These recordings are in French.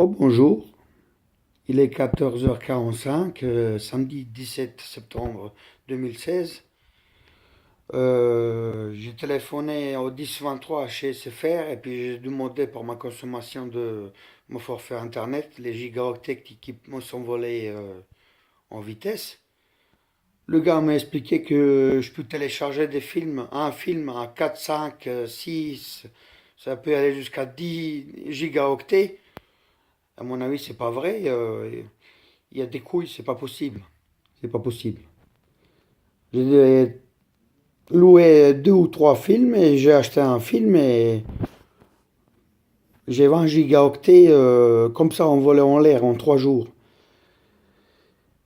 Oh bonjour, il est 14h45, samedi 17 septembre 2016. J'ai téléphoné au 1023 chez SFR et puis j'ai demandé pour ma consommation de mon forfait internet, les gigaoctets qui me sont volés en vitesse. Le gars m'a expliqué que je peux télécharger des films, un film à 4, 5, 6, ça peut aller jusqu'à 10 gigaoctets. À mon avis, c'est pas vrai. Il y a des couilles, c'est pas possible. C'est pas possible. J'ai loué deux ou trois films et j'ai acheté un film et j'ai 20 gigaoctets comme ça envolés en l'air en 3 jours.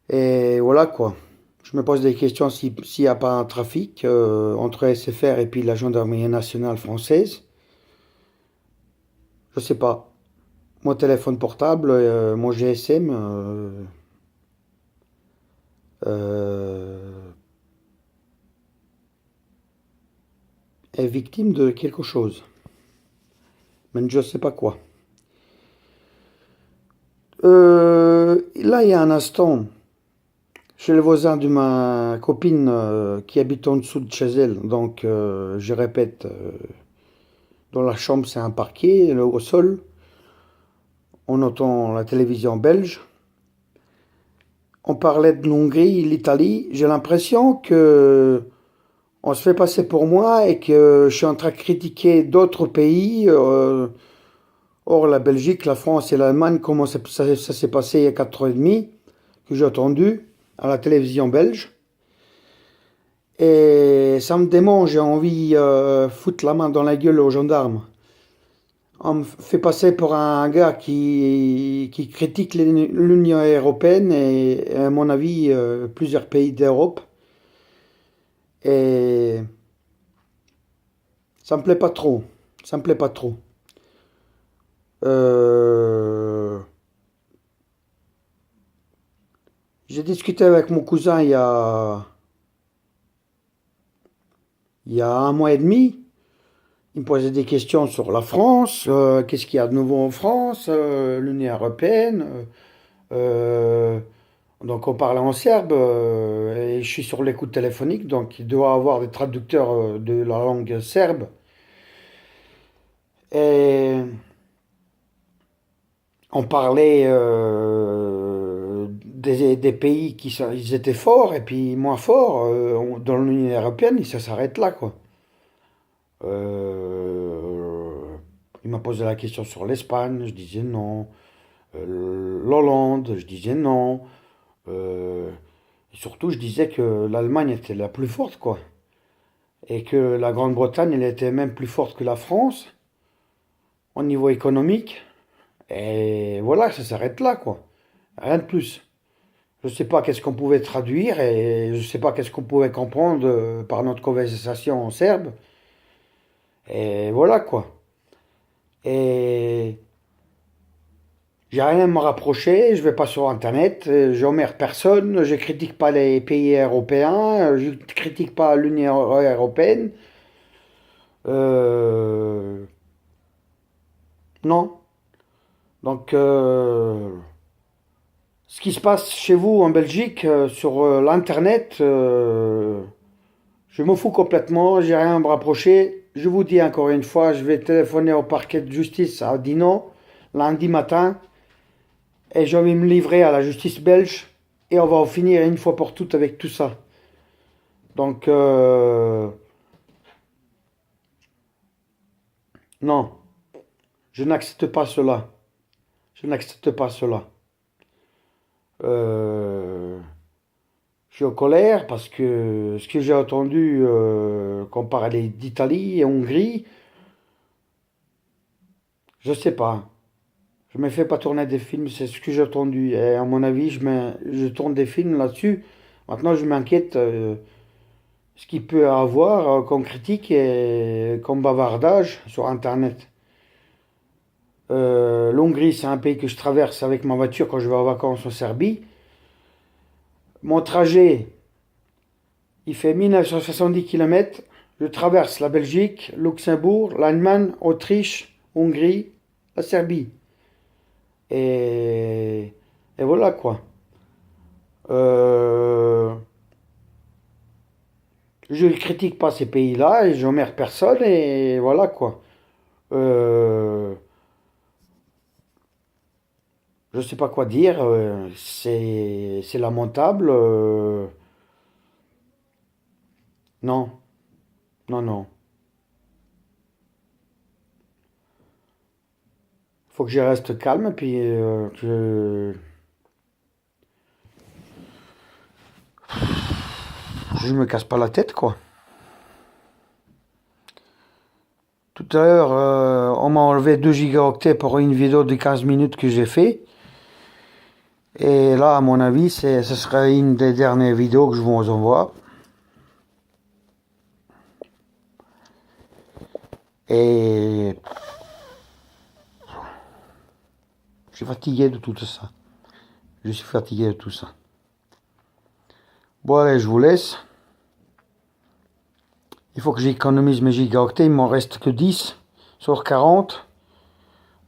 Et voilà quoi. Je me pose des questions s'il n'y a pas un trafic entre SFR et puis la gendarmerie nationale française. Je sais pas. Mon téléphone portable, mon GSM euh, est victime de quelque chose. Mais je sais pas quoi. Là, il y a un instant, chez le voisin de ma copine qui habite en dessous de chez elle, donc je répète, dans la chambre c'est un parquet, au sol, on entend la télévision belge, on parlait de l'Hongrie, l'Italie, j'ai l'impression que on se fait passer pour moi et que je suis en train de critiquer d'autres pays. Or, la Belgique, la France et l'Allemagne, comment ça s'est passé il y a 4 ans et demi, que j'ai entendu à la télévision belge. Et ça me démange, j'ai envie foutre la main dans la gueule aux gendarmes. On me fait passer pour un gars qui critique l'Union européenne et, à mon avis, plusieurs pays d'Europe. Et ça me plaît pas trop. Ça me plaît pas trop. Euh, j'ai discuté avec mon cousin il y a un mois et demi. Il me posait des questions sur la France, qu'est-ce qu'il y a de nouveau en France, l'Union européenne. euh, donc on parlait en serbe et je suis sur l'écoute téléphonique, donc il doit avoir des traducteurs de la langue serbe. Et on parlait des pays ils étaient forts et puis moins forts dans l'Union européenne, et ça s'arrête là, quoi. Il m'a posé la question sur l'Espagne, je disais non. L'Hollande, je disais non. Euh, et surtout, je disais que l'Allemagne était la plus forte, quoi. Et que la Grande-Bretagne, elle était même plus forte que la France au niveau économique. Et voilà, ça s'arrête là, quoi. Rien de plus. Je sais pas qu'est-ce qu'on pouvait traduire et je sais pas qu'est-ce qu'on pouvait comprendre par notre conversation en serbe. Et voilà, quoi. Et j'ai rien à me rapprocher, je vais pas sur Internet, j'emmerde personne, je critique pas les pays européens, je critique pas l'Union européenne. Euh, non. Donc, ce qui se passe chez vous en Belgique sur l'Internet, je m'en fous complètement, j'ai rien à me rapprocher. Je vous dis encore une fois, je vais téléphoner au parquet de justice à Dinan lundi matin. Et je vais me livrer à la justice belge et on va en finir une fois pour toutes avec tout ça. Donc, non, je n'accepte pas cela. Je n'accepte pas cela. Euh, je suis en colère parce que ce que j'ai entendu qu'on parlait d'Italie et Hongrie, je sais pas. Je me fais pas tourner des films, c'est ce que j'ai entendu. Et à mon avis, je tourne des films là-dessus. Maintenant, je m'inquiète. Ce qu'il peut avoir comme critique et comme bavardage sur Internet. L'Hongrie, c'est un pays que je traverse avec ma voiture quand je vais en vacances en Serbie. Mon trajet, il fait 1970 km. Je traverse la Belgique, Luxembourg, l'Allemagne, Autriche, Hongrie, la Serbie. Et voilà quoi. Euh, je ne critique pas ces pays-là et j'emmerde personne et voilà quoi. Euh, je sais pas quoi dire. C'est lamentable. Non, non, non. Faut que je reste calme et puis que je me casse pas la tête quoi. Tout à l'heure, on m'a enlevé 2 gigaoctets pour une vidéo de 15 minutes que j'ai fait. Et là, à mon avis, ce serait une des dernières vidéos que je vous envoie. Et je suis fatigué de tout ça. Je suis fatigué de tout ça. Bon, allez, je vous laisse. Il faut que j'économise mes gigaoctets. Il m'en reste que 10 sur 40.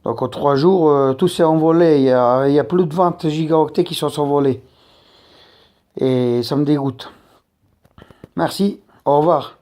Donc en 3 jours, tout s'est envolé. Il y a plus de 20 gigaoctets qui sont envolés. Et ça me dégoûte. Merci. Au revoir.